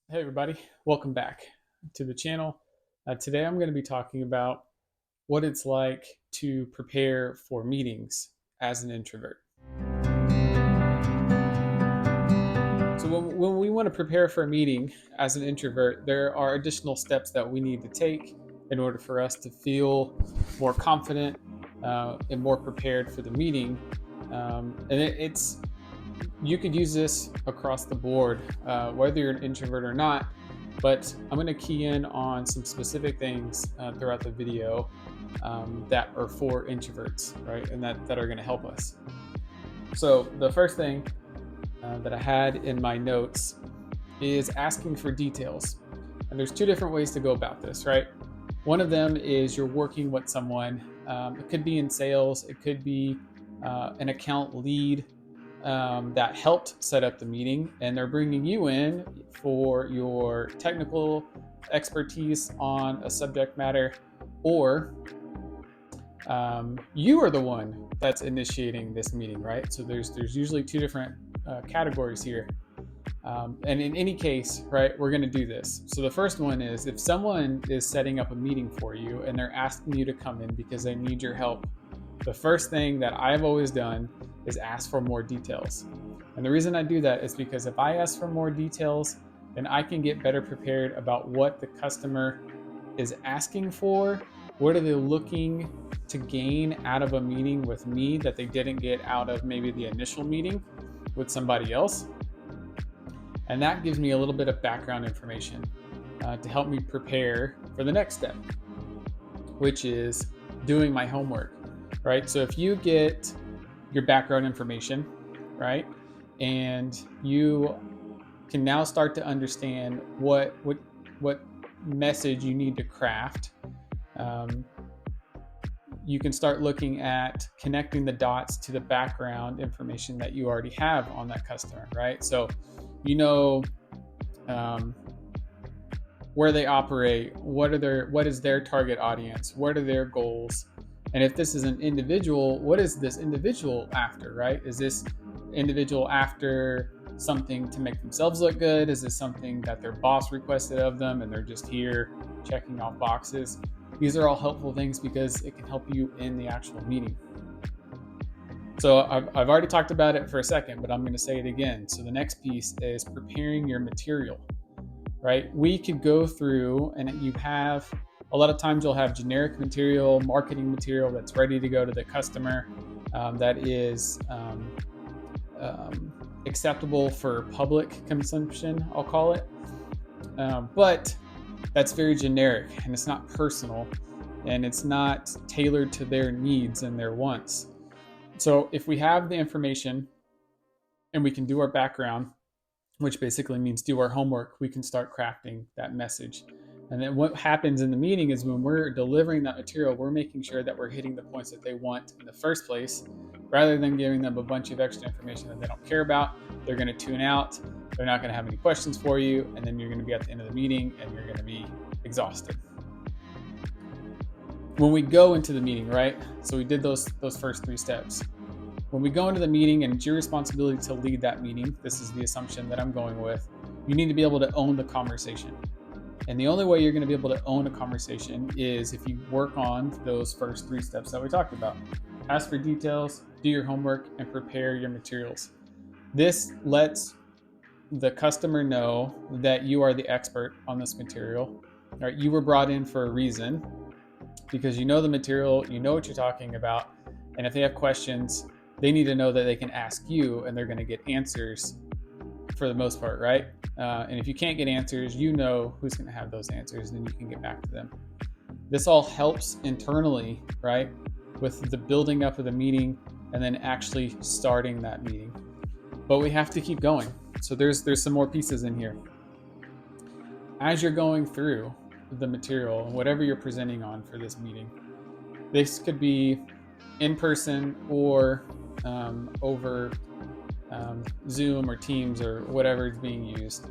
Hey everybody, welcome back to the channel. Today I'm going to be talking about what it's like to prepare for meetings as an introvert. So when we want to prepare for a meeting as an introvert, there are additional steps that we need to take in order for us to feel more confident and more prepared for the meeting. It's you could use this across the board, whether you're an introvert or not. But I'm going to key in on some specific things throughout the video that are for introverts, right? And that are going to help us. So the first thing that I had in my notes is asking for details. And there's two different ways to go about this, right? One of them is you're working with someone. It could be in sales, it could be an account lead that helped set up the meeting, and they're bringing you in for your technical expertise on a subject matter, or you are the one that's initiating this meeting, right? So there's usually two different categories here. And in any case, right, we're going to do this. So the first one is if someone is setting up a meeting for you and they're asking you to come in because they need your help, the first thing that I've always done is ask for more details. And the reason I do that is because if I ask for more details, then I can get better prepared about what the customer is asking for. What are they looking to gain out of a meeting with me that they didn't get out of maybe the initial meeting with somebody else? And that gives me a little bit of background information to help me prepare for the next step, which is doing my homework, right? So if you get your background information, right, and you can now start to understand what message you need to craft, you can start looking at connecting the dots to the background information that you already have on that customer, right? So you know where they operate, what is their target audience, what are their goals, and if this is an individual, what is this individual after, right? Is this individual after something to make themselves look good? Is this something that their boss requested of them and they're just here checking off boxes? These are all helpful things because it can help you in the actual meeting. So I've already talked about it for a second, but I'm going to say it again. So the next piece is preparing your material, right? We could go through, and you have a lot of times you'll have generic material, marketing material that's ready to go to the customer, that is acceptable for public consumption, I'll call it. But that's very generic and it's not personal and it's not tailored to their needs and their wants. So if we have the information and we can do our background, which basically means do our homework, we can start crafting that message. And then what happens in the meeting is when we're delivering that material, we're making sure that we're hitting the points that they want in the first place, rather than giving them a bunch of extra information that they don't care about. They're going to tune out. They're not going to have any questions for you. And then you're going to be at the end of the meeting and you're going to be exhausted. When we go into the meeting, right? So we did those first three steps. When we go into the meeting and it's your responsibility to lead that meeting, this is the assumption that I'm going with, you need to be able to own the conversation. And the only way you're going to be able to own a conversation is if you work on those first three steps that we talked about. Ask for details, do your homework, and prepare your materials. This lets the customer know that you are the expert on this material. Right? You were brought in for a reason because you know the material, you know what you're talking about, and if they have questions, they need to know that they can ask you and they're going to get answers for the most part, right? And if you can't get answers, you know who's going to have those answers, and then you can get back to them. This all helps internally, right, with the building up of the meeting and then actually starting that meeting. But we have to keep going. So there's some more pieces in here. As you're going through the material and whatever you're presenting on for this meeting, this could be in person or over Zoom or Teams or whatever is being used.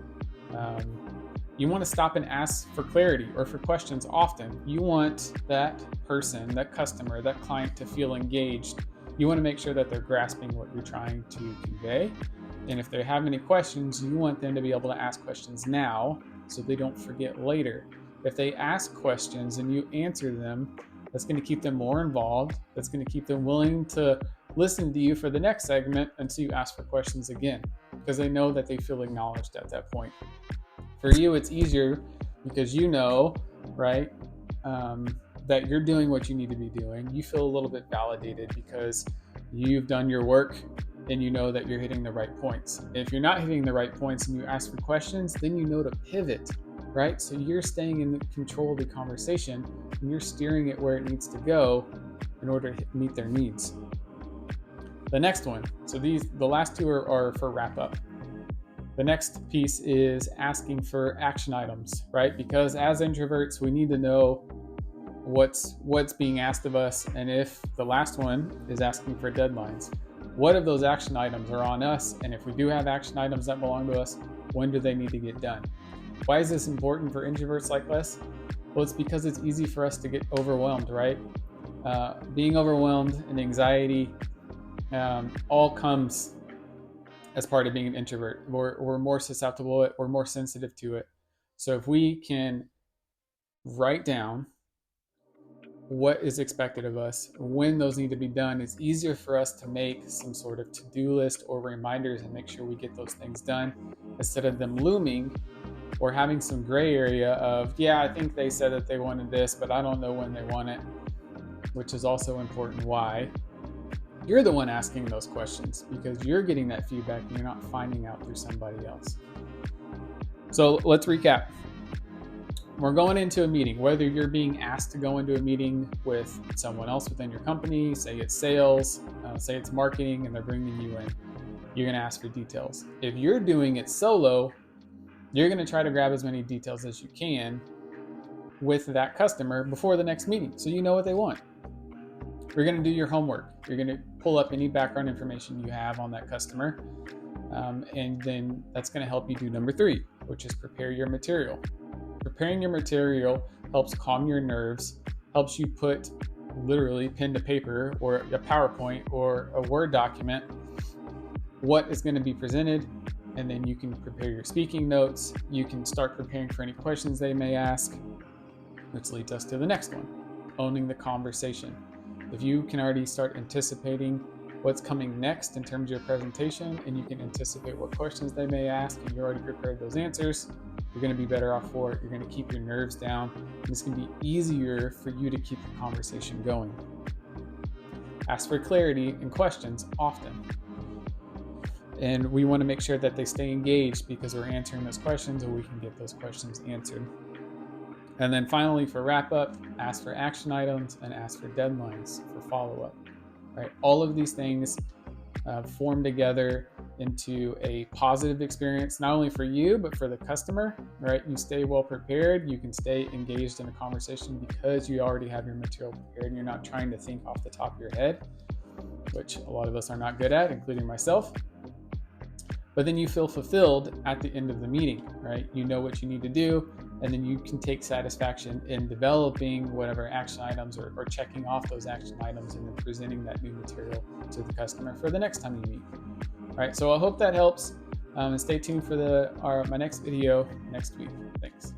You want to stop and ask for clarity or for questions often. You want that person, that customer, that client to feel engaged. You want to make sure that they're grasping what you're trying to convey. And if they have any questions, you want them to be able to ask questions now so they don't forget later. If they ask questions and you answer them, that's going to keep them more involved. That's going to keep them willing to listen to you for the next segment until you ask for questions again, because they know that they feel acknowledged at that point. For you, it's easier because you know, right, that you're doing what you need to be doing. You feel a little bit validated because you've done your work and you know that you're hitting the right points. If you're not hitting the right points and you ask for questions, then you know to pivot, right? So you're staying in control of the conversation and you're steering it where it needs to go in order to meet their needs. The next one, so the last two are for wrap up. The next piece is asking for action items, right? Because as introverts, we need to know what's being asked of us, and if the last one is asking for deadlines, what of those action items are on us? And if we do have action items that belong to us, when do they need to get done? Why is this important for introverts like us? Well, it's because it's easy for us to get overwhelmed, right? Being overwhelmed and anxiety all comes as part of being an introvert. We're more susceptible, we're more sensitive to it. So if we can write down what is expected of us, when those need to be done, it's easier for us to make some sort of to-do list or reminders and make sure we get those things done instead of them looming or having some gray area of, yeah, I think they said that they wanted this, but I don't know when they want it, which is also important why you're the one asking those questions, because you're getting that feedback and you're not finding out through somebody else. So let's recap. We're going into a meeting, whether you're being asked to go into a meeting with someone else within your company, say it's sales, say it's marketing, and they're bringing you in, you're going to ask for details. If you're doing it solo, you're going to try to grab as many details as you can with that customer before the next meeting, so you know what they want. You're going to do your homework. You're going to pull up any background information you have on that customer, and then that's going to help you do number 3, which is prepare your material. Preparing your material helps calm your nerves, helps you put literally pen to paper or a PowerPoint or a Word document what is going to be presented, and then you can prepare your speaking notes. You can start preparing for any questions they may ask, which leads us to the next one, owning the conversation. If you can already start anticipating what's coming next in terms of your presentation, and you can anticipate what questions they may ask, and you already prepared those answers, you're going to be better off for it. You're going to keep your nerves down, and it's going to be easier for you to keep the conversation going. Ask for clarity and questions often. And we want to make sure that they stay engaged because we're answering those questions, or we can get those questions answered. And then finally, for wrap up, ask for action items and ask for deadlines for follow-up, right? All of these things form together into a positive experience, not only for you, but for the customer, right? You stay well prepared, you can stay engaged in a conversation because you already have your material prepared and you're not trying to think off the top of your head, which a lot of us are not good at, including myself. But then you feel fulfilled at the end of the meeting, right? You know what you need to do, and then you can take satisfaction in developing whatever action items or checking off those action items and then presenting that new material to the customer for the next time you meet. All right, so I hope that helps, and stay tuned for my next video next week. Thanks.